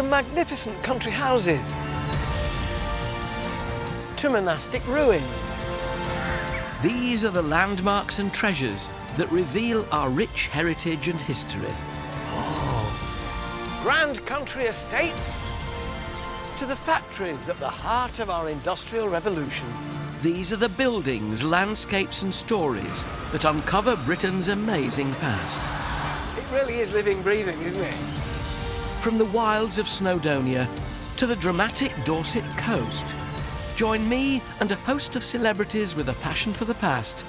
From magnificent country houses to monastic ruins. These are the landmarks and treasures that reveal our rich heritage and history. Grand country estates to the factories at the heart of our industrial revolution. These are the buildings, landscapes and stories that uncover Britain's amazing past. It really is living, breathing, isn't it? From the wilds of Snowdonia to the dramatic Dorset coast, join me and a host of celebrities with a passion for the past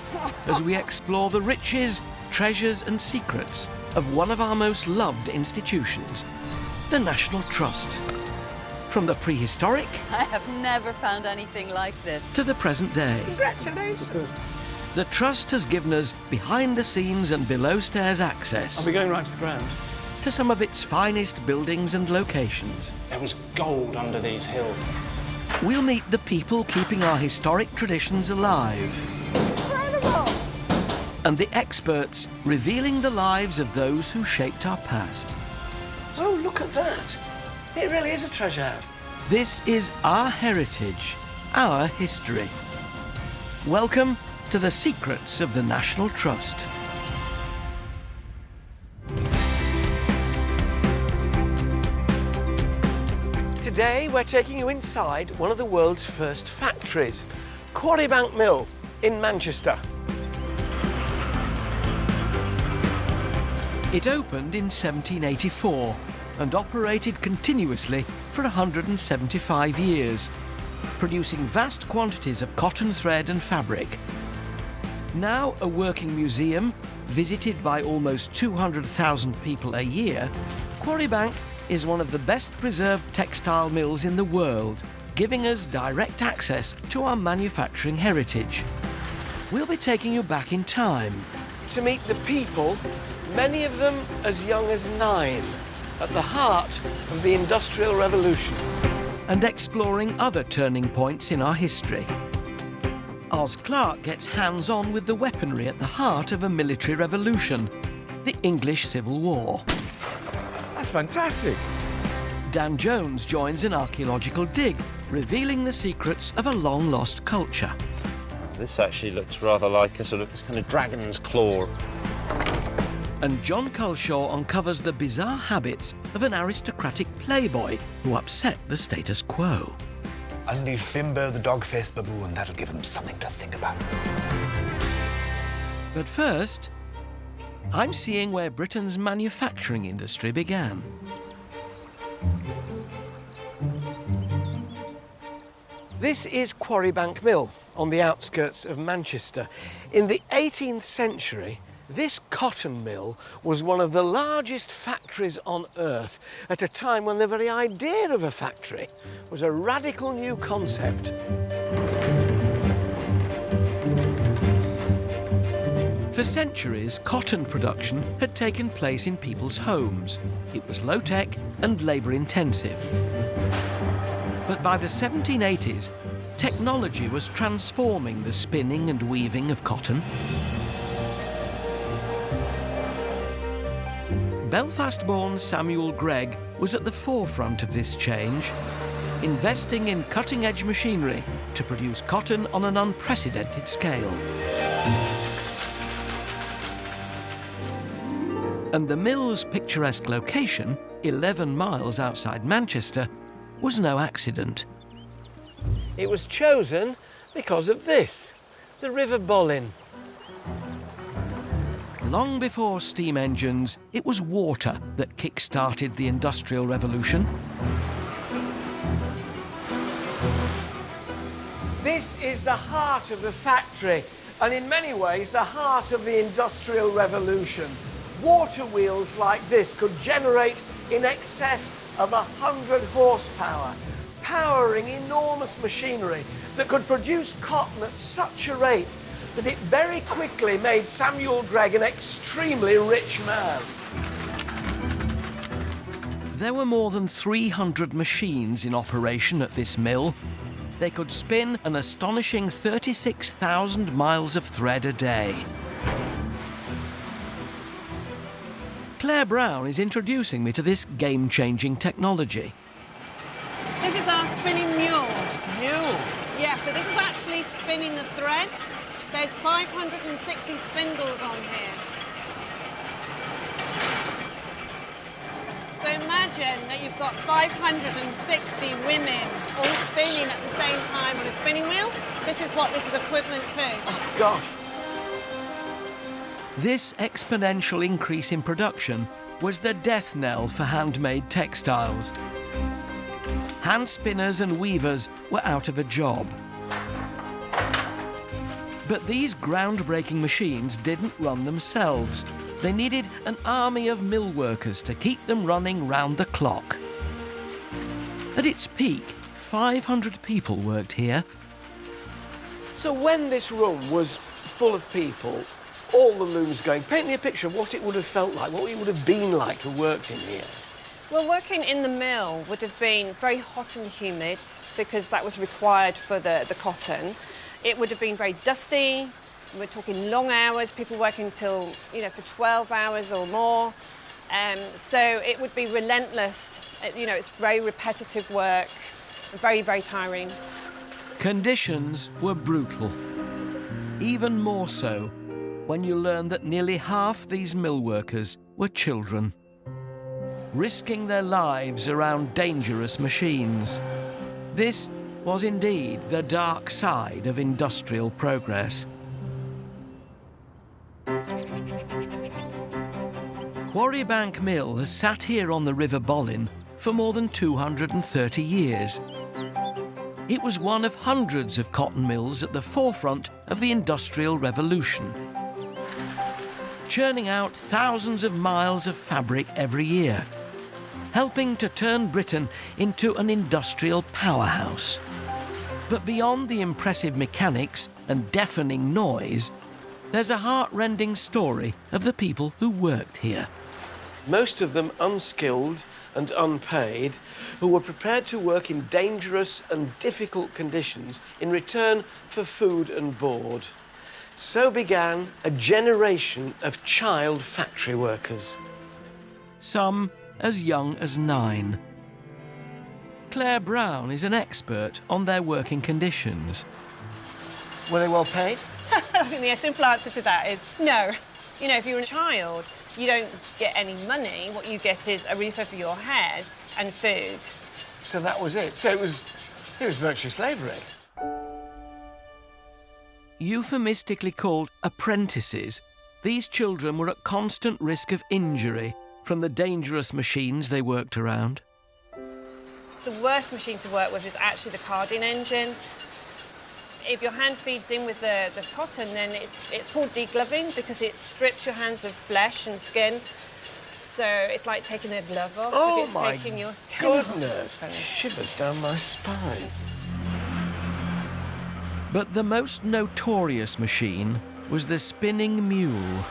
as we explore the riches, treasures and secrets of one of our most loved institutions, the National Trust. From the prehistoric... I have never found anything like this. ...to the present day. Congratulations! The Trust has given us behind-the-scenes and below-stairs access... Are we going right to the ground? ...to some of its finest buildings and locations. There was gold under these hills. We'll meet the people keeping our historic traditions alive. Incredible! And the experts revealing the lives of those who shaped our past. Oh, look at that! It really is a treasure house. This is our heritage, our history. Welcome to the secrets of the National Trust. Today we're taking you inside one of the world's first factories, Quarry Bank Mill in Manchester. It opened in 1784 and operated continuously for 175 years, producing vast quantities of cotton thread and fabric. Now a working museum, visited by almost 200,000 people a year, Quarry Bank is one of the best preserved textile mills in the world, giving us direct access to our manufacturing heritage. We'll be taking you back in time. To meet the people, many of them as young as 9, at the heart of the Industrial Revolution. And exploring other turning points in our history. Oz Clarke gets hands-on with the weaponry at the heart of a military revolution, the English Civil War. That's fantastic. Dan Jones joins an archaeological dig, revealing the secrets of a long-lost culture. This actually looks rather like a sort of kind of dragon's claw. And John Culshaw uncovers the bizarre habits of an aristocratic playboy who upset the status quo. Unleash Bimbo the dog-faced baboon, that'll give him something to think about. But first, I'm seeing where Britain's manufacturing industry began. This is Quarry Bank Mill on the outskirts of Manchester. In the 18th century, this cotton mill was one of the largest factories on earth at a time when the very idea of a factory was a radical new concept. For centuries, cotton production had taken place in people's homes. It was low-tech and labour-intensive. But by the 1780s, technology was transforming the spinning and weaving of cotton. Belfast-born Samuel Gregg was at the forefront of this change, investing in cutting-edge machinery to produce cotton on an unprecedented scale. And the mill's picturesque location, 11 miles outside Manchester, was no accident. It was chosen because of this, the River Bollin. Long before steam engines, it was water that kick-started the Industrial Revolution. This is the heart of the factory, and in many ways the heart of the Industrial Revolution. Water wheels like this could generate in excess of 100 horsepower, powering enormous machinery that could produce cotton at such a rate that it very quickly made Samuel Gregg an extremely rich man. There were more than 300 machines in operation at this mill. They could spin an astonishing 36,000 miles of thread a day. Claire Brown is introducing me to this game-changing technology. This is our spinning mule. Mule? Yeah, so this is actually spinning the threads. There's 560 spindles on here. So imagine that you've got 560 women all spinning at the same time on a spinning wheel. This is what this is equivalent to. Oh, gosh. This exponential increase in production was the death knell for handmade textiles. Hand spinners and weavers were out of a job. But these groundbreaking machines didn't run themselves. They needed an army of mill workers to keep them running round the clock. At its peak, 500 people worked here. So when this room was full of people, all the looms going, paint me a picture of what it would have felt like, what it would have been like to work in here. Well, working in the mill would have been very hot and humid because that was required for the cotton. It would have been very dusty. We're talking long hours, people working till, for 12 hours or more. So it would be relentless. It's very repetitive work, very, very tiring. Conditions were brutal. Even more so when you learn that nearly half these mill workers were children, risking their lives around dangerous machines. This was indeed the dark side of industrial progress. Quarry Bank Mill has sat here on the River Bollin for more than 230 years. It was one of hundreds of cotton mills at the forefront of the Industrial Revolution, churning out thousands of miles of fabric every year, helping to turn Britain into an industrial powerhouse. But beyond the impressive mechanics and deafening noise, there's a heart-rending story of the people who worked here. Most of them unskilled and unpaid, who were prepared to work in dangerous and difficult conditions in return for food and board. So began a generation of child factory workers. Some as young as 9. Claire Brown is an expert on their working conditions. Were they well paid? I think the simple answer to that is no. If you're a child, you don't get any money. What you get is a roof over your head and food. So that was it. So it was virtually slavery. Euphemistically called apprentices, these children were at constant risk of injury from the dangerous machines they worked around. The worst machine to work with is actually the carding engine. If your hand feeds in with the cotton, then it's called degloving because it strips your hands of flesh and skin. So it's like taking a glove off. Oh, it's my taking your skin off. goodness! Shivers down my spine. But the most notorious machine was the spinning mule.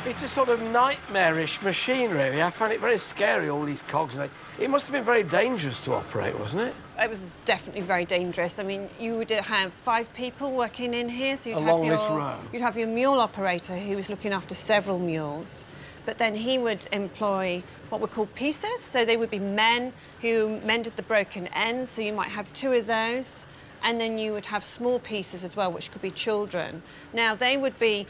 It's a sort of nightmarish machine, really. I find it very scary, all these cogs. And it must have been very dangerous to operate, wasn't it? It was definitely very dangerous. I mean, you would have 5 people working in here, so you'd Along have this row. You'd have your mule operator who was looking after several mules, but then he would employ what were called piecers. So they would be men who mended the broken ends. So you might have 2 of those, and then you would have small pieces as well, which could be children. Now they would be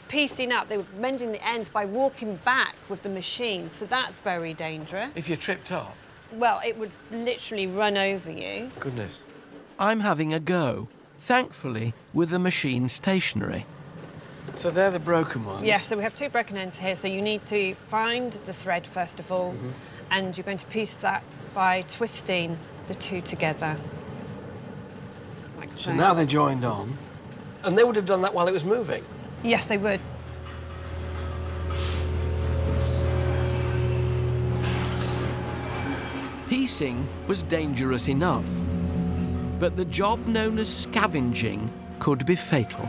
piecing up, they were mending the ends by walking back with the machine, so that's very dangerous. If you tripped up. Well, it would literally run over you. Goodness. I'm having a go, thankfully with the machine stationary. So they're the broken ones? Yeah, so we have 2 broken ends here, so you need to find the thread first of all, and you're going to piece that by twisting the 2 together. Like so. So now they're joined on, and they would have done that while it was moving? Yes, they would. Piecing was dangerous enough, but the job known as scavenging could be fatal.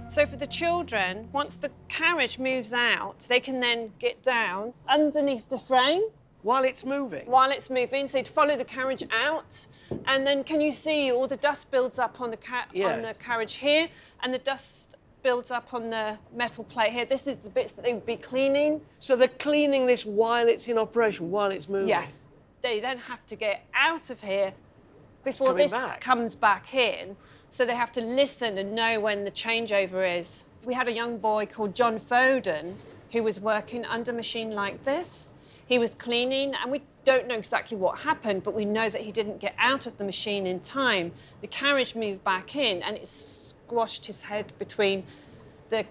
So for the children, once the carriage moves out, they can then get down underneath the frame. While it's moving? While it's moving, so you'd follow the carriage out, and then can you see all the dust builds up on the, on the carriage here, and the dust builds up on the metal plate here. This is the bits that they would be cleaning. So they're cleaning this while it's in operation, while it's moving? Yes. They then have to get out of here before coming this back. comes back in. So they have to listen and know when the changeover is. We had a young boy called John Foden who was working under a machine like this. He was cleaning, and we don't know exactly what happened, but we know that he didn't get out of the machine in time. The carriage moved back in, and it squashed his head between the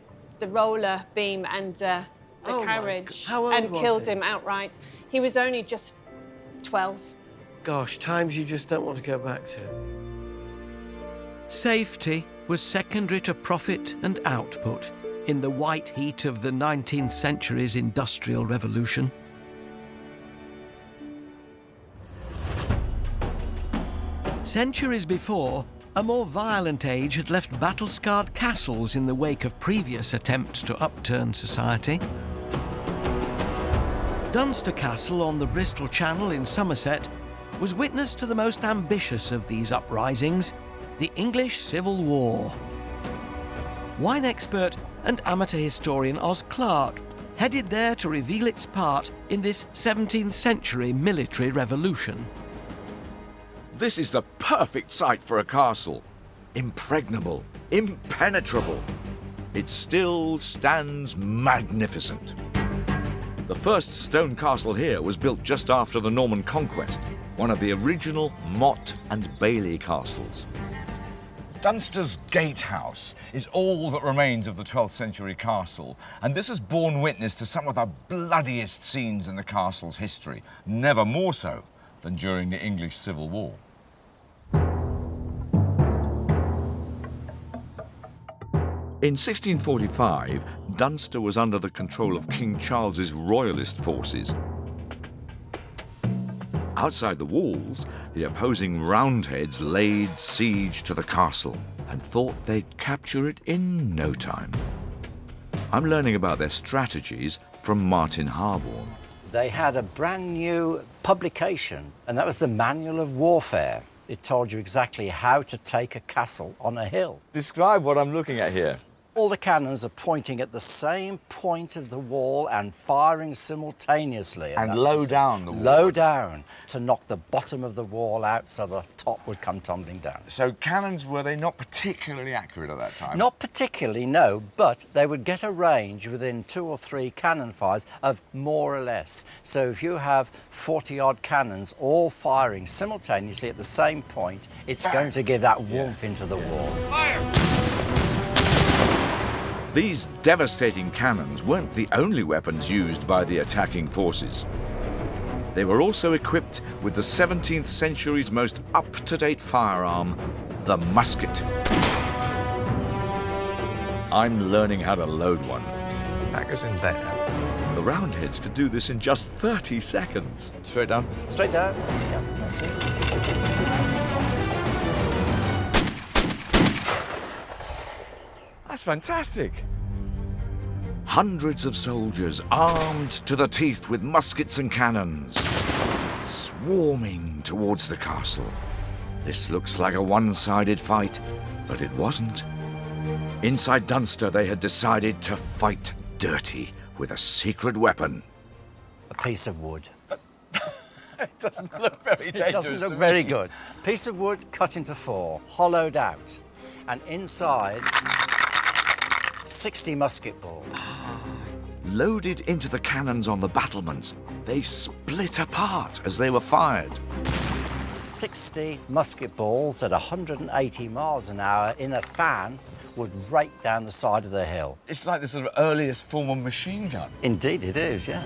roller beam and the Oh my carriage, How old and was killed he? him outright. He was only just 12. Gosh, times you just don't want to go back to. Safety was secondary to profit and output in the white heat of the 19th century's Industrial Revolution. Centuries before, a more violent age had left battle-scarred castles in the wake of previous attempts to upturn society. Dunster Castle on the Bristol Channel in Somerset was witness to the most ambitious of these uprisings, the English Civil War. Wine expert and amateur historian Oz Clarke headed there to reveal its part in this 17th century military revolution. This is the perfect site for a castle. Impregnable, impenetrable. It still stands magnificent. The first stone castle here was built just after the Norman conquest, one of the original Motte and Bailey castles. Dunster's gatehouse is all that remains of the 12th century castle, and this has borne witness to some of the bloodiest scenes in the castle's history, never more so than during the English Civil War. In 1645, Dunster was under the control of King Charles's royalist forces. Outside the walls, the opposing Roundheads laid siege to the castle and thought they'd capture it in no time. I'm learning about their strategies from Martin Harborne. They had a brand new publication, and that was the Manual of Warfare. It told you exactly how to take a castle on a hill. Describe what I'm looking at here. All the cannons are pointing at the same point of the wall and firing simultaneously. And that low was down the wall. Low down, to knock the bottom of the wall out so the top would come tumbling down. So cannons, were they not particularly accurate at that time? Not particularly, no, but they would get a range within 2 or 3 cannon fires of more or less. So if you have 40-odd cannons all firing simultaneously at the same point, it's going to give that warmth into the wall. These devastating cannons weren't the only weapons used by the attacking forces. They were also equipped with the 17th century's most up-to-date firearm, the musket. I'm learning how to load one. Magazine there. The Roundheads could do this in just 30 seconds. Straight down. Straight down. Yeah, that's it. That's fantastic. Hundreds of soldiers armed to the teeth with muskets and cannons, swarming towards the castle. This looks like a one-sided fight, but it wasn't. Inside Dunster, they had decided to fight dirty with a secret weapon. A piece of wood. It doesn't look very dangerous. It doesn't to look me. very good. Piece of wood cut into 4, hollowed out, and inside 60 musket balls. Loaded into the cannons on the battlements, they split apart as they were fired. 60 musket balls at 180 miles an hour in a fan would rake down the side of the hill. It's like the sort of earliest form of machine gun. Indeed it is, yeah.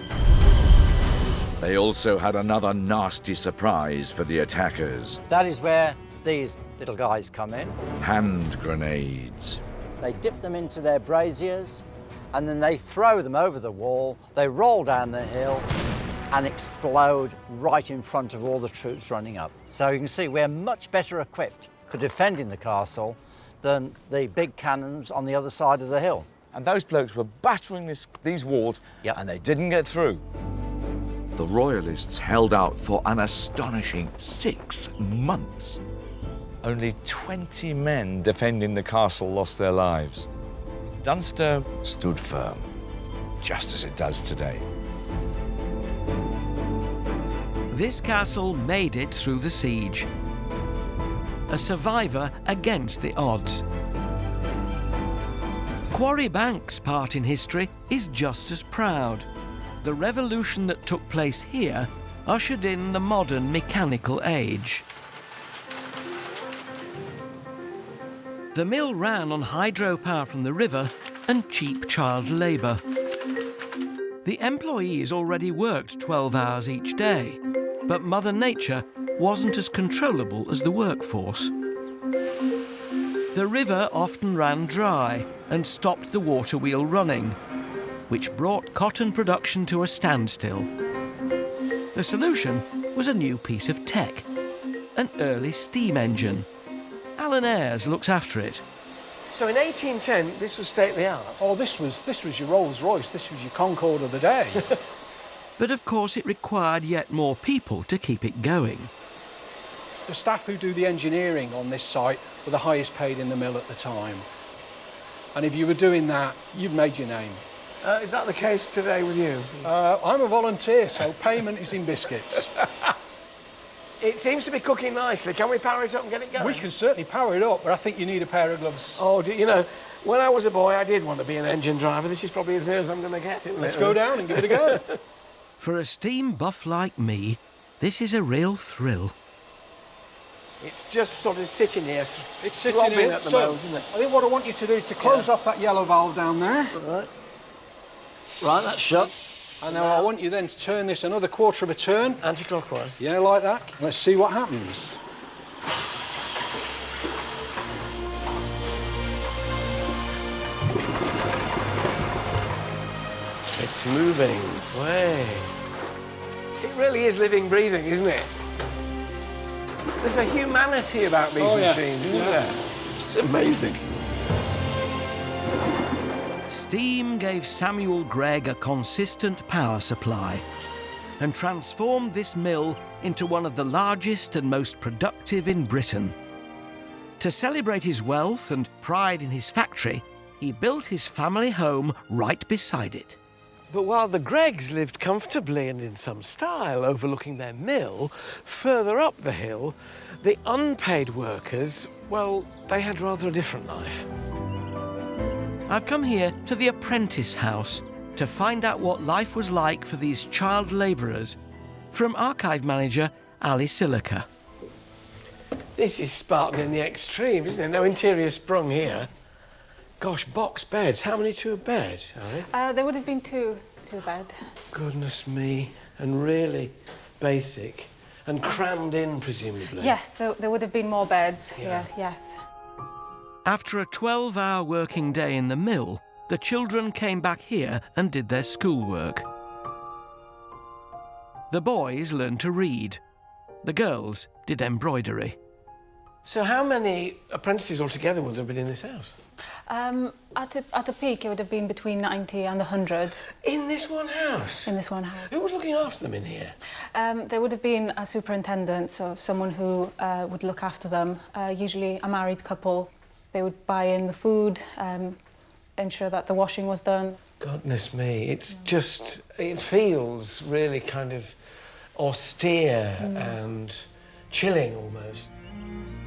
They also had another nasty surprise for the attackers. That is where these little guys come in. Hand grenades. They dip them into their braziers, and then they throw them over the wall. They roll down the hill and explode right in front of all the troops running up. So you can see we're much better equipped for defending the castle than the big cannons on the other side of the hill. And those blokes were battering these walls, Yep. and they didn't get through. The Royalists held out for an astonishing 6 months. Only 20 men defending the castle lost their lives. Dunster stood firm, just as it does today. This castle made it through the siege. A survivor against the odds. Quarry Bank's part in history is just as proud. The revolution that took place here ushered in the modern mechanical age. The mill ran on hydropower from the river and cheap child labour. The employees already worked 12 hours each day, but Mother Nature wasn't as controllable as the workforce. The river often ran dry and stopped the water wheel running, which brought cotton production to a standstill. The solution was a new piece of tech, an early steam engine. Alan Ayres looks after it. So in 1810, this was state of the art. Oh, this was your Rolls-Royce, this was your Concorde of the day. But of course it required yet more people to keep it going. The staff who do the engineering on this site were the highest paid in the mill at the time. And if you were doing that, you've made your name. Is that the case today with you? I'm a volunteer, so payment is in biscuits. It seems to be cooking nicely. Can we power it up and get it going? We can certainly power it up, but I think you need a pair of gloves. Oh, you know, when I was a boy, I did want to be an engine driver. This is probably as near as I'm going to get it. Let's go down and give it a go. For a steam buff like me, this is a real thrill. It's just sort of sitting here, It's sitting slobbing here. at the So, moment, isn't it? I think what I want you to do is to close off that yellow valve down there. Right, that's shut. And now I want you then to turn this another quarter of a turn. Anti-clockwise. Yeah, like that. Let's see what happens. It's moving. Way. It really is living, breathing, isn't it? There's a humanity about these machines, isn't there? It's amazing. Steam gave Samuel Gregg a consistent power supply and transformed this mill into one of the largest and most productive in Britain. To celebrate his wealth and pride in his factory, he built his family home right beside it. But while the Greggs lived comfortably and in some style overlooking their mill, further up the hill, the unpaid workers, well, they had rather a different life. I've come here to the apprentice house to find out what life was like for these child labourers, from archive manager Ali Silica. This is Spartan in the extreme, isn't it? No interior sprung here. Gosh, box beds. How many to a bed, Ali? There would have been two to a bed. Goodness me. And really basic. And crammed in, presumably. Yes, there would have been more beds here, yes. After a 12-hour working day in the mill, the children came back here and did their schoolwork. The boys learned to read. The girls did embroidery. So how many apprentices altogether would have been in this house? At the peak, it would have been between 90 and 100. In this one house? In this one house. Who was looking after them in here? There would have been a superintendent, so someone who would look after them, usually a married couple. They would buy in the food, ensure that the washing was done. Goodness me, it's just, it feels really kind of austere and chilling almost.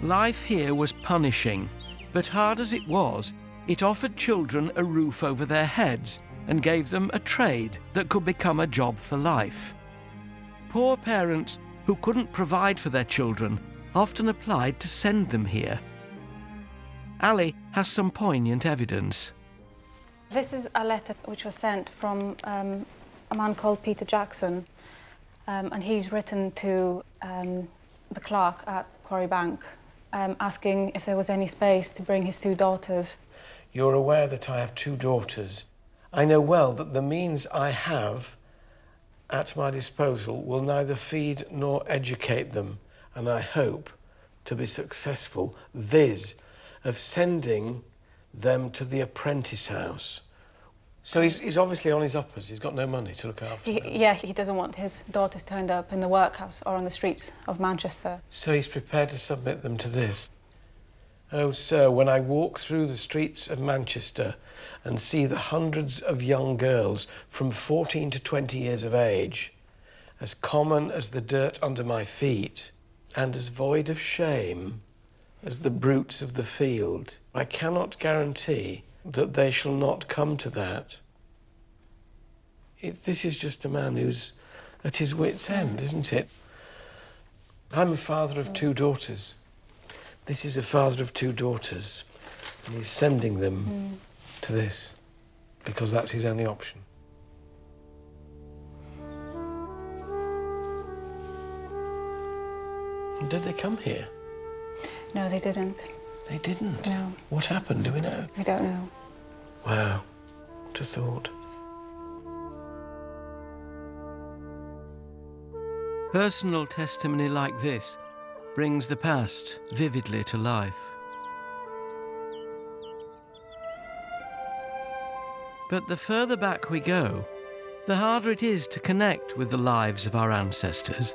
Life here was punishing, but hard as it was, it offered children a roof over their heads and gave them a trade that could become a job for life. Poor parents who couldn't provide for their children often applied to send them here. Ali has some poignant evidence. This is a letter which was sent from a man called Peter Jackson, and he's written to the clerk at Quarry Bank, asking if there was any space to bring his two daughters. You're aware that I have two daughters. I know well that the means I have at my disposal will neither feed nor educate them, and I hope to be successful, viz. Of sending them to the apprentice house. So he's obviously on his uppers. He's got no money to look after them. Yeah, he doesn't want his daughters to end up in the workhouse or on the streets of Manchester. So he's prepared to submit them to this. Oh, sir, when I walk through the streets of Manchester and see the hundreds of young girls from 14 to 20 years of age, as common as the dirt under my feet, and as void of shame as the brutes of the field, I cannot guarantee that they shall not come to that. This is just a man who's at his wit's end, isn't it? I'm a father of 2 daughters. This is a father of 2 daughters, and he's sending them to this because that's his only option. Did they come here? No, they didn't. They didn't? No. What happened? Do we know? We don't know. Wow. What a thought. Personal testimony like this brings the past vividly to life. But the further back we go, the harder it is to connect with the lives of our ancestors.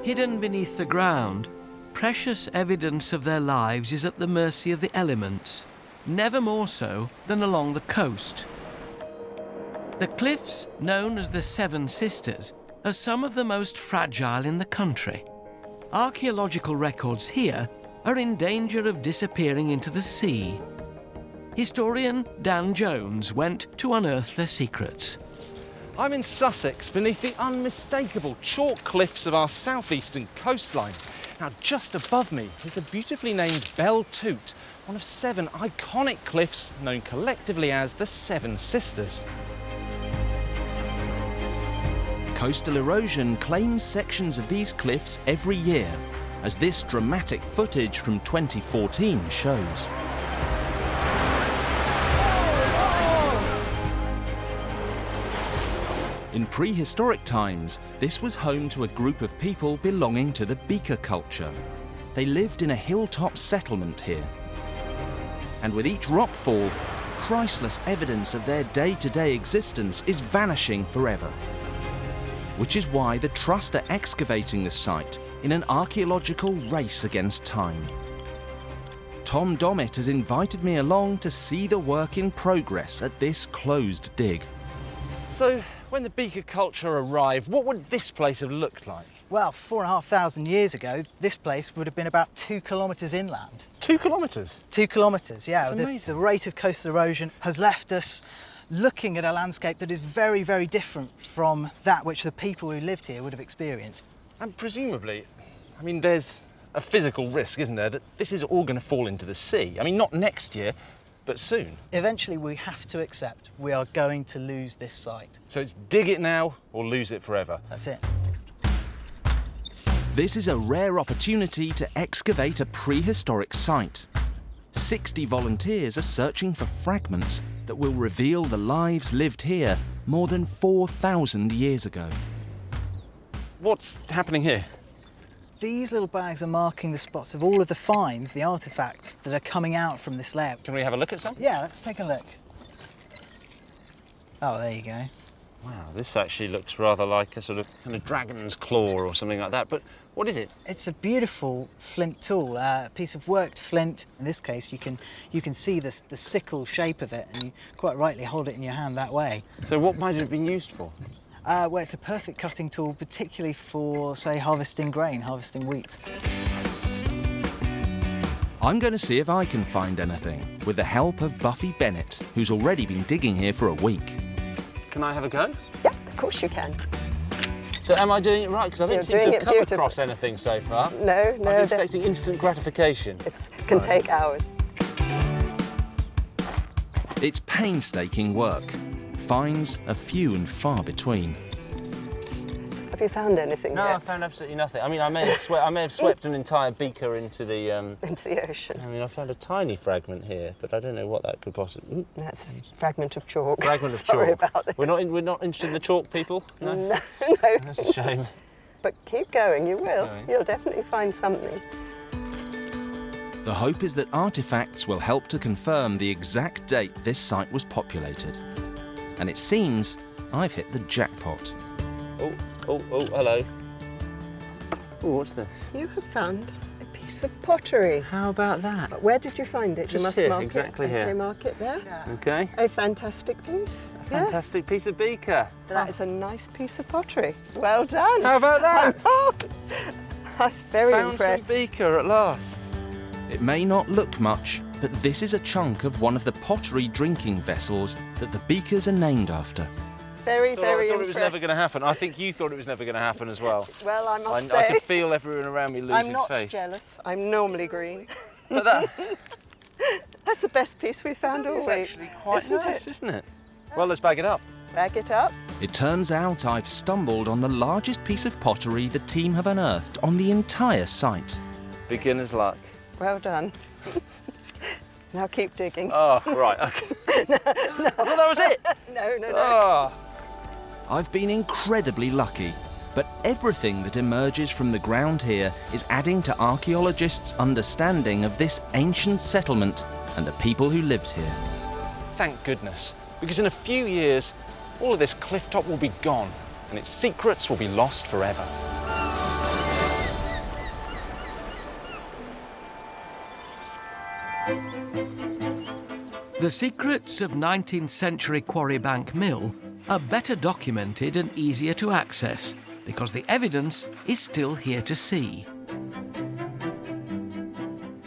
Hidden beneath the ground, precious evidence of their lives is at the mercy of the elements, never more so than along the coast. The cliffs, known as the Seven Sisters, are some of the most fragile in the country. Archaeological records here are in danger of disappearing into the sea. Historian Dan Jones went to unearth their secrets. I'm in Sussex, beneath the unmistakable chalk cliffs of our southeastern coastline. Now, just above me is the beautifully named Bell Toot, one of 7 iconic cliffs known collectively as the Seven Sisters. Coastal erosion claims sections of these cliffs every year, as this dramatic footage from 2014 shows. In prehistoric times, this was home to a group of people belonging to the Beaker culture. They lived in a hilltop settlement here. And with each rockfall, priceless evidence of their day-to-day existence is vanishing forever. Which is why the Trust are excavating the site in an archaeological race against time. Tom Dommett has invited me along to see the work in progress at this closed dig. So, when the Beaker culture arrived, what would this place have looked like? Well, 4,500 years ago, this place would have been about 2 kilometres inland. 2 kilometres? 2 kilometres, yeah. That's amazing. The rate of coastal erosion has left us looking at a landscape that is very, very different from that which the people who lived here would have experienced. And presumably, I mean, there's a physical risk, isn't there, that this is all going to fall into the sea? I mean, not next year, but soon. Eventually, we have to accept we are going to lose this site. So it's dig it now or lose it forever. That's it. This is a rare opportunity to excavate a prehistoric site. 60 volunteers are searching for fragments that will reveal the lives lived here more than 4,000 years ago. What's happening here? These little bags are marking the spots of all of the finds, the artefacts that are coming out from this layer. Can we have a look at some? Yeah, let's take a look. Oh, there you go. Wow, this actually looks rather like a sort of kind of dragon's claw or something like that. But what is it? It's a beautiful flint tool, a piece of worked flint. In this case, you can see the sickle shape of it, and you quite rightly hold it in your hand that way. So what might it have been used for? Well, it's a perfect cutting tool, particularly for, say, harvesting grain, harvesting wheat. I'm going to see if I can find anything, with the help of Buffy Bennett, who's already been digging here for a week. Can I have a go? Yeah, of course you can. So am I doing it right? Because I don't seem to have come across anything so far. No. I was expecting instant gratification. It can take hours. It's painstaking work. Finds are few and far between. Have you found anything No, yet? I found absolutely nothing. I mean, I may have swept an entire beaker into the... into the ocean. I mean, I found a tiny fragment here, but I don't know what that could possibly... That's a fragment of chalk. Fragment of Sorry chalk. about this. We're not interested in the chalk, people? No? No. That's a shame. But keep going, you will. Going. You'll definitely find something. The hope is that artefacts will help to confirm the exact date this site was populated. And it seems I've hit the jackpot. Oh, hello. Oh, what's this? You have found a piece piece of pottery. How about that? Where did you find it? Just you must here, mark exactly it. here. Okay, mark it there. Okay. A fantastic piece. A fantastic piece of beaker. That is a nice piece of pottery. Well done. How about that? I'm very Found impressed. some beaker at last. It may not look much, but this is a chunk of one of the pottery drinking vessels that the beakers are named after. Very, I very thought it impressed. was never going to happen. I think you thought it was never going to happen as well. Well, I must I say, could feel everyone around me losing I'm not faith. jealous. I'm normally green. But that, That's the best piece we've found all is week. actually quite isn't nice, it? isn't it? Well, let's bag it up. Bag it up. It turns out I've stumbled on the largest piece of pottery the team have unearthed on the entire site. Beginner's luck. Well done. Now keep digging. Oh, right, okay. no. I thought that was it. No. Oh. I've been incredibly lucky, but everything that emerges from the ground here is adding to archaeologists' understanding of this ancient settlement and the people who lived here. Thank goodness, because in a few years, all of this cliff top will be gone and its secrets will be lost forever. The secrets of 19th century Quarry Bank Mill are better documented and easier to access because the evidence is still here to see.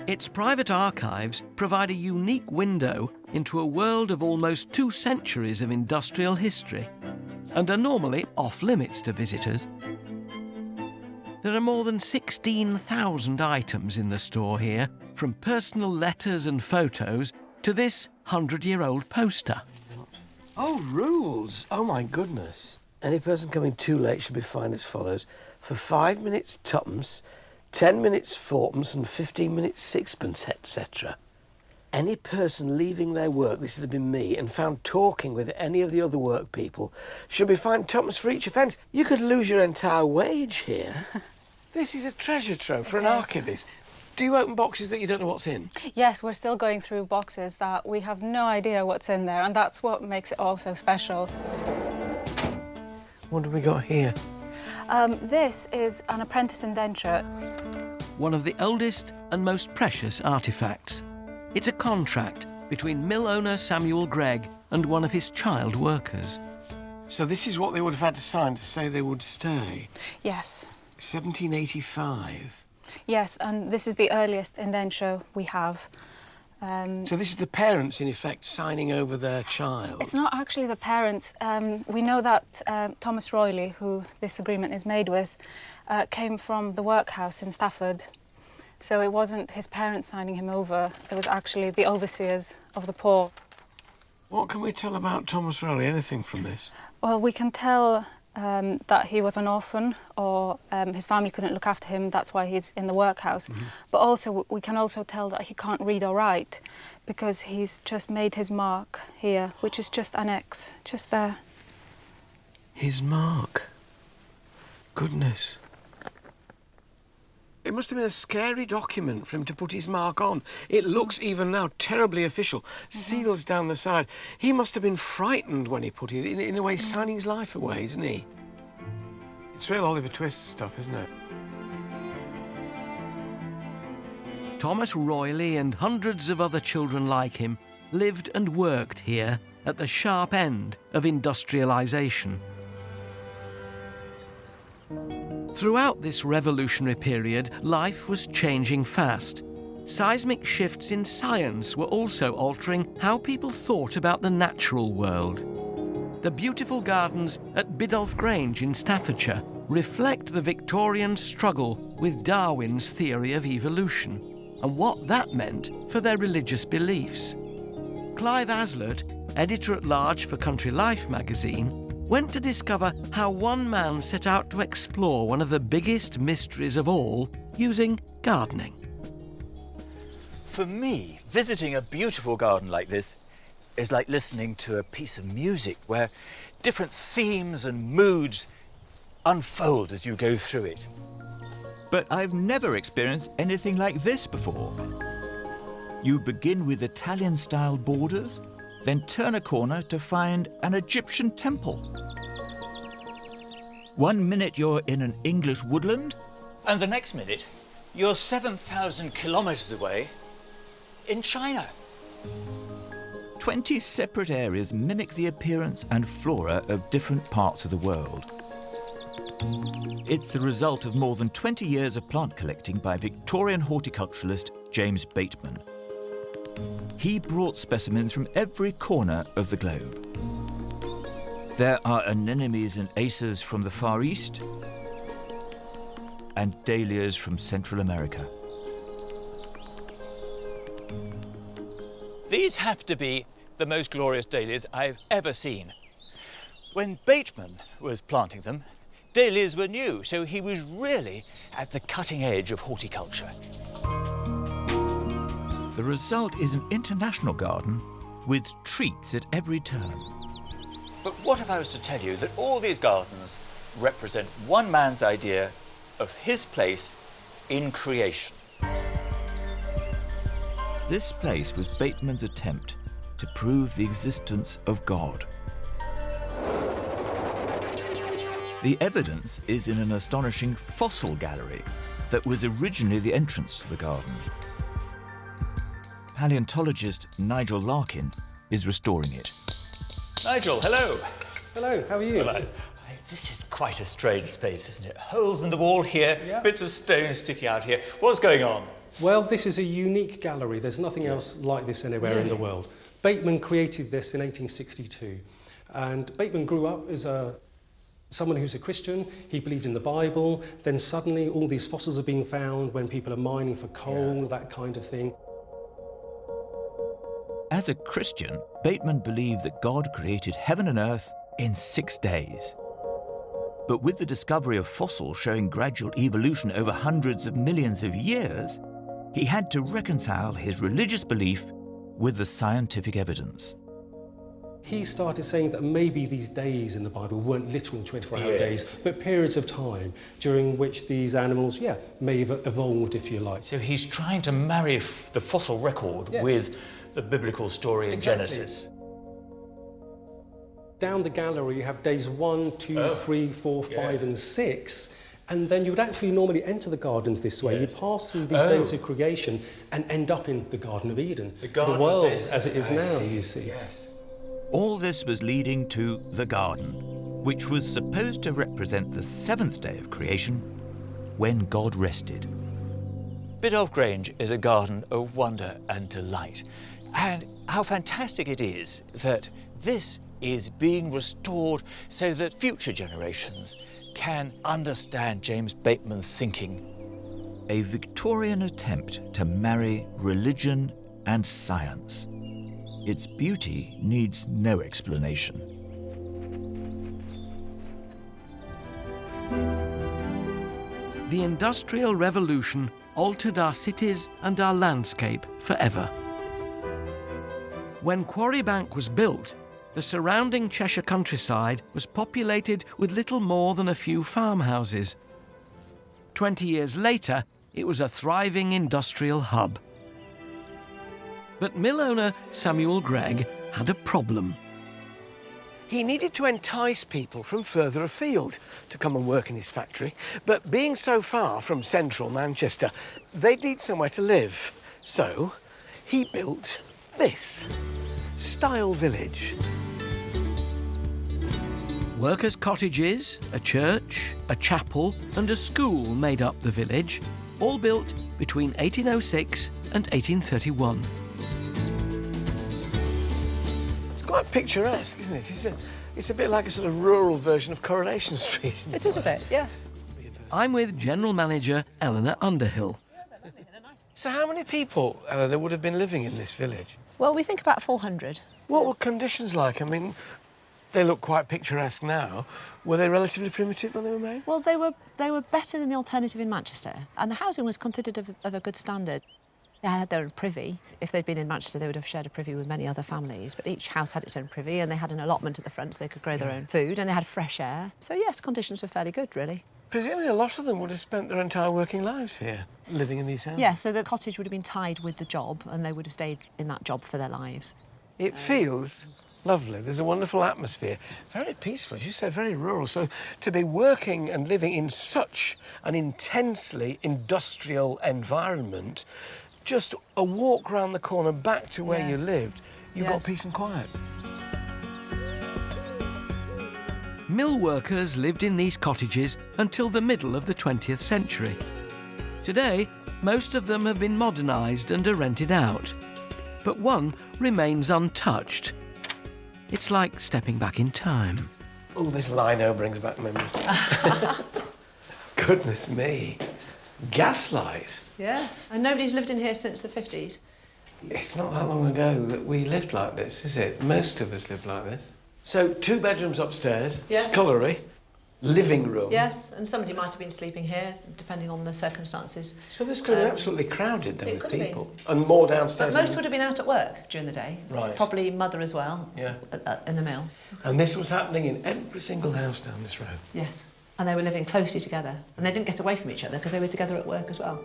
Its private archives provide a unique window into a world of almost 2 centuries of industrial history and are normally off-limits to visitors. There are more than 16,000 items in the store here, from personal letters and photos to this 100-year-old poster. Oh, rules! Oh my goodness. Any person coming too late should be fined as follows. For 5 minutes twopence, 10 minutes fourpence and 15 minutes sixpence, etc. Any person leaving their work, this would have been me, and found talking with any of the other work people should be fined twopence for each offence. You could lose your entire wage here. This is a treasure trove for an archivist. Do you open boxes that you don't know what's in? Yes, we're still going through boxes that we have no idea what's in there, and that's what makes it all so special. What have we got here? This is an apprentice indenture. One of the oldest and most precious artefacts. It's a contract between mill owner Samuel Gregg and one of his child workers. So this is what they would have had to sign to say they would stay? Yes. 1785. Yes, and this is the earliest indenture we have. So this is the parents, in effect, signing over their child? It's not actually the parents. We know that Thomas Royley, who this agreement is made with, came from the workhouse in Stafford. So it wasn't his parents signing him over, it was actually the overseers of the poor. What can we tell about Thomas Royley? Anything from this? Well, we can tell that he was an orphan, or his family couldn't look after him, that's why he's in the workhouse. But also, we can also tell that he can't read or write, because he's just made his mark here, which is just an X, just there. His mark? Goodness. It must have been a scary document for him to put his mark on. It looks, even now, terribly official. Seals down the side. He must have been frightened when he put it, in a way, signing his life away, isn't he? It's real Oliver Twist stuff, isn't it? Thomas Royley and hundreds of other children like him lived and worked here at the sharp end of industrialisation. Throughout this revolutionary period, life was changing fast. Seismic shifts in science were also altering how people thought about the natural world. The beautiful gardens at Biddulph Grange in Staffordshire reflect the Victorian struggle with Darwin's theory of evolution and what that meant for their religious beliefs. Clive Aslett, editor-at-large for Country Life magazine, went to discover how one man set out to explore one of the biggest mysteries of all using gardening. For me, visiting a beautiful garden like this is like listening to a piece of music where different themes and moods unfold as you go through it. But I've never experienced anything like this before. You begin with Italian-style borders, then turn a corner to find an Egyptian temple. 1 minute you're in an English woodland, and the next minute You're 7,000 kilometres away in China. 20 separate areas mimic the appearance and flora of different parts of the world. It's the result of more than 20 years of plant collecting by Victorian horticulturalist James Bateman. He brought specimens from every corner of the globe. There are anemones and acers from the Far East and dahlias from Central America. These have to be the most glorious dahlias I've ever seen. When Bateman was planting them, dahlias were new, so he was really at the cutting edge of horticulture. The result is an international garden with treats at every turn. But what if I was to tell you that all these gardens represent one man's idea of his place in creation? This place was Bateman's attempt to prove the existence of God. The evidence is in an astonishing fossil gallery that was originally the entrance to the garden. Paleontologist Nigel Larkin is restoring it. Nigel, hello. Hello, how are you? Well, this is quite a strange space, isn't it? Holes in the wall here, bits of stone sticking out here. What's going on? Well, this is a unique gallery. There's nothing else like this anywhere in the world. Bateman created this in 1862. And Bateman grew up as someone who's a Christian. He believed in the Bible. Then suddenly all these fossils are being found when people are mining for coal, that kind of thing. As a Christian, Bateman believed that God created heaven and earth in 6 days. But with the discovery of fossils showing gradual evolution over hundreds of millions of years, he had to reconcile his religious belief with the scientific evidence. He started saying that maybe these days in the Bible weren't literal 24-hour days, but periods of time during which these animals, may have evolved, if you like. So he's trying to marry the fossil record with the biblical story in Genesis. Down the gallery, you have days 1, 2, 3, 4, 5, and 6. And then you would actually normally enter the gardens this way. You pass through these days of creation and end up in the Garden of Eden. The world as it is now, you see. Yes. All this was leading to the garden, which was supposed to represent the 7th day of creation, when God rested. Biddulph Grange is a garden of wonder and delight. And how fantastic it is that this is being restored so that future generations can understand James Bateman's thinking. A Victorian attempt to marry religion and science. Its beauty needs no explanation. The Industrial Revolution altered our cities and our landscape forever. When Quarry Bank was built, the surrounding Cheshire countryside was populated with little more than a few farmhouses. 20 years later, it was a thriving industrial hub. But mill owner Samuel Gregg had a problem. He needed to entice people from further afield to come and work in his factory, but being so far from central Manchester, they'd need somewhere to live. So he built this, Style Village. Workers' cottages, a church, a chapel and a school made up the village, all built between 1806 and 1831. It's quite picturesque, isn't it? It's a bit like a sort of rural version of Coronation Street. It is a bit, yes. I'm with General Manager Eleanor Underhill. So how many people, Eleanor, would have been living in this village? Well, we think about 400. What were conditions like? I mean, they look quite picturesque now. Were they relatively primitive when they were made? Well, they were better than the alternative in Manchester, and the housing was considered of a good standard. They had their own privy. If they'd been in Manchester, they would have shared a privy with many other families, but each house had its own privy, and they had an allotment at the front so they could grow their own food, and they had fresh air. So, yes, conditions were fairly good, really. Presumably a lot of them would have spent their entire working lives here, living in these houses. Yeah, so the cottage would have been tied with the job, and they would have stayed in that job for their lives. It feels Lovely. There's a wonderful atmosphere. Very peaceful, as you said, very rural. So to be working and living in such an intensely industrial environment, just a walk round the corner back to where you lived, you got peace and quiet. Mill workers lived in these cottages until the middle of the 20th century. Today, most of them have been modernised and are rented out. But one remains untouched. It's like stepping back in time. Oh, this lino brings back memories. Goodness me. Gaslight. Yes. And nobody's lived in here since the 50s. It's not that long ago that we lived like this, is it? Most of us lived like this. So 2 bedrooms upstairs, Yes. scullery, living room. Yes, and somebody might have been sleeping here, depending on the circumstances. So this could have been absolutely crowded then it with could have people. And more downstairs. But most would have been out at work during the day. Right. Probably mother as well. Yeah. In the mill. And this was happening in every single house down this road. Yes. And they were living closely together. And they didn't get away from each other because they were together at work as well.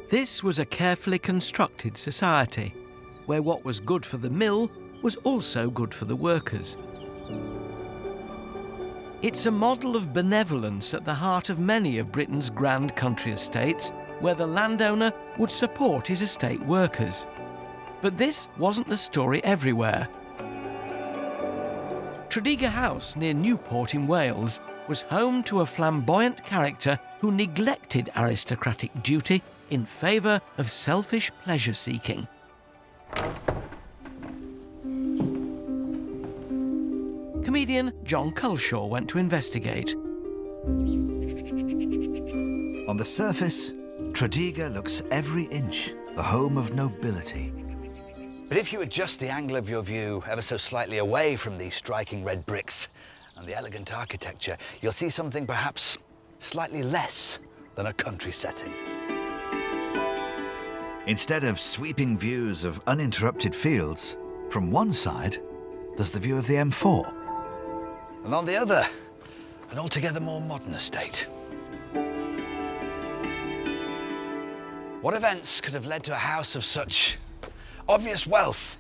This was a carefully constructed society, where what was good for the mill was also good for the workers. It's a model of benevolence at the heart of many of Britain's grand country estates, where the landowner would support his estate workers. But this wasn't the story everywhere. Tredegar House, near Newport in Wales, was home to a flamboyant character who neglected aristocratic duty in favour of selfish pleasure-seeking. Comedian John Culshaw went to investigate. On the surface, Tredegar looks every inch the home of nobility. But if you adjust the angle of your view ever so slightly away from these striking red bricks and the elegant architecture, you'll see something perhaps slightly less than a country setting. Instead of sweeping views of uninterrupted fields, from one side, there's the view of the M4. And on the other, an altogether more modern estate. What events could have led to a house of such obvious wealth,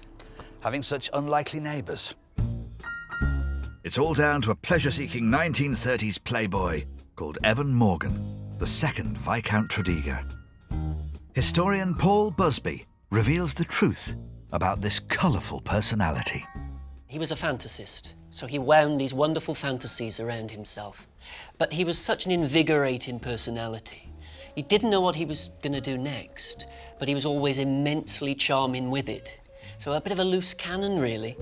having such unlikely neighbours? It's all down to a pleasure-seeking 1930s playboy called Evan Morgan, the second Viscount Tredegar. Historian Paul Busby reveals the truth about this colourful personality. He was a fantasist, so he wound these wonderful fantasies around himself. But he was such an invigorating personality. He didn't know what he was going to do next, but he was always immensely charming with it. So a bit of a loose cannon, really.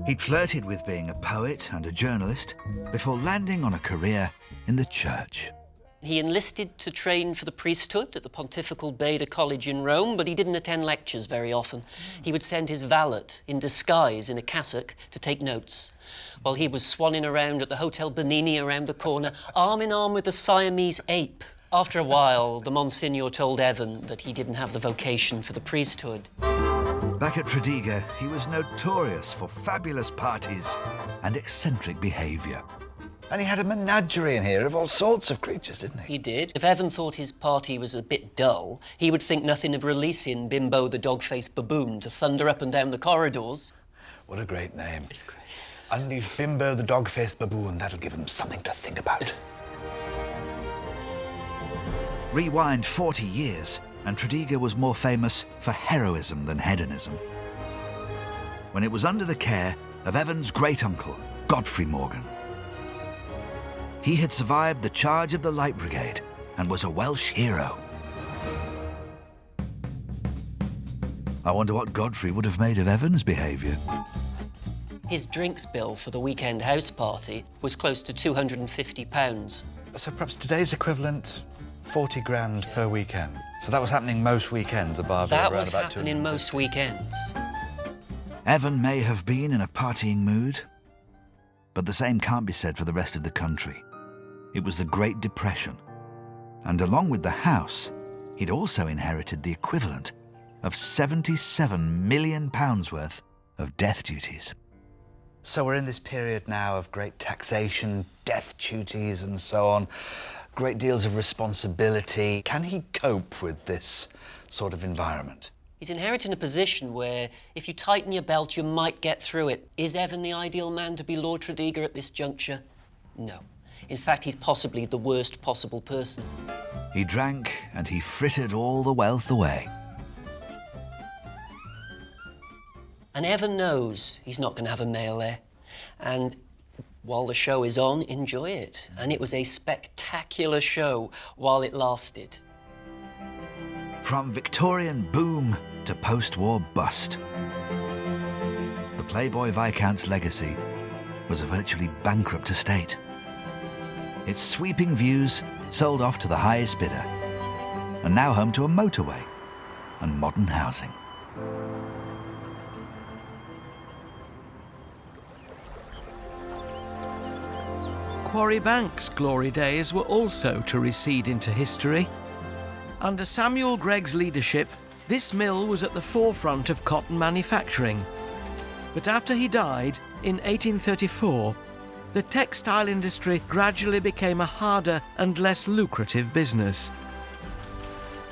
He'd flirted with being a poet and a journalist before landing on a career in the church. He enlisted to train for the priesthood at the Pontifical Beda College in Rome, but he didn't attend lectures very often. He would send his valet in disguise in a cassock to take notes, while he was swanning around at the Hotel Bernini around the corner, arm in arm with the Siamese ape. After a while, the Monsignor told Evan that he didn't have the vocation for the priesthood. Back at Tredegar, he was notorious for fabulous parties and eccentric behaviour. And he had a menagerie in here of all sorts of creatures, didn't he? He did. If Evan thought his party was a bit dull, he would think nothing of releasing Bimbo the dog-faced baboon to thunder up and down the corridors. What a great name. It's great. Unleash Bimbo the dog-faced baboon. That'll give him something to think about. Rewind 40 years, and Tredegar was more famous for heroism than hedonism. When it was under the care of Evan's great-uncle, Godfrey Morgan. He had survived the charge of the Light Brigade and was a Welsh hero. I wonder what Godfrey would have made of Evan's behaviour. His drinks bill for the weekend house party was close to £250. So perhaps today's equivalent, 40 grand per weekend. So that was happening most weekends, a bar bill That around was about happening most weekends. Evan may have been in a partying mood, but the same can't be said for the rest of the country. It was the Great Depression, and along with the house, he'd also inherited the equivalent of £77 million worth of death duties. So we're in this period now of great taxation, death duties and so on, great deals of responsibility. Can he cope with this sort of environment? He's inheriting a position where if you tighten your belt, you might get through it. Is Evan the ideal man to be Lord Tredegar at this juncture? No. In fact, he's possibly the worst possible person. He drank and he frittered all the wealth away. And Evan knows he's not going to have a male heir. And while the show is on, enjoy it. And it was a spectacular show while it lasted. From Victorian boom to post-war bust, the Playboy Viscount's legacy was a virtually bankrupt estate. Its sweeping views sold off to the highest bidder, and now home to a motorway and modern housing. Quarry Bank's glory days were also to recede into history. Under Samuel Gregg's leadership, this mill was at the forefront of cotton manufacturing. But after he died in 1834, the textile industry gradually became a harder and less lucrative business.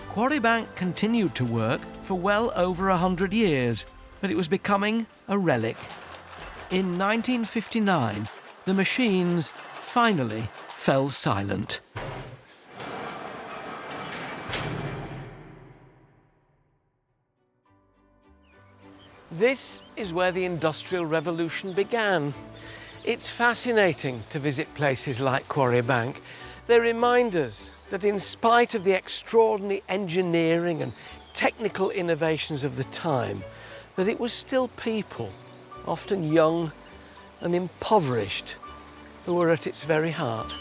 Quarry Bank continued to work for well over 100 years, but it was becoming a relic. In 1959, the machines finally fell silent. This is where the Industrial Revolution began. It's fascinating to visit places like Quarry Bank. They remind us that in spite of the extraordinary engineering and technical innovations of the time, that it was still people, often young and impoverished, who were at its very heart.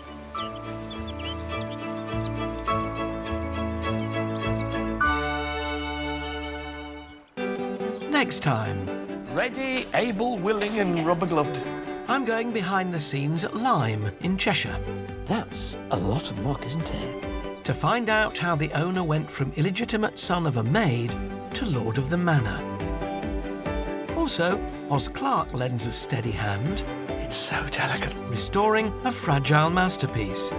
Next time. Ready, able, willing and rubber-gloved. I'm going behind the scenes at Lyme in Cheshire. That's a lot of muck, isn't it? To find out how the owner went from illegitimate son of a maid to lord of the manor. Also, Oz Clarke lends a steady hand. It's so delicate. Restoring a fragile masterpiece.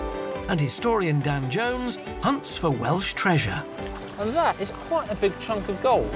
And historian Dan Jones hunts for Welsh treasure. And that is quite a big chunk of gold.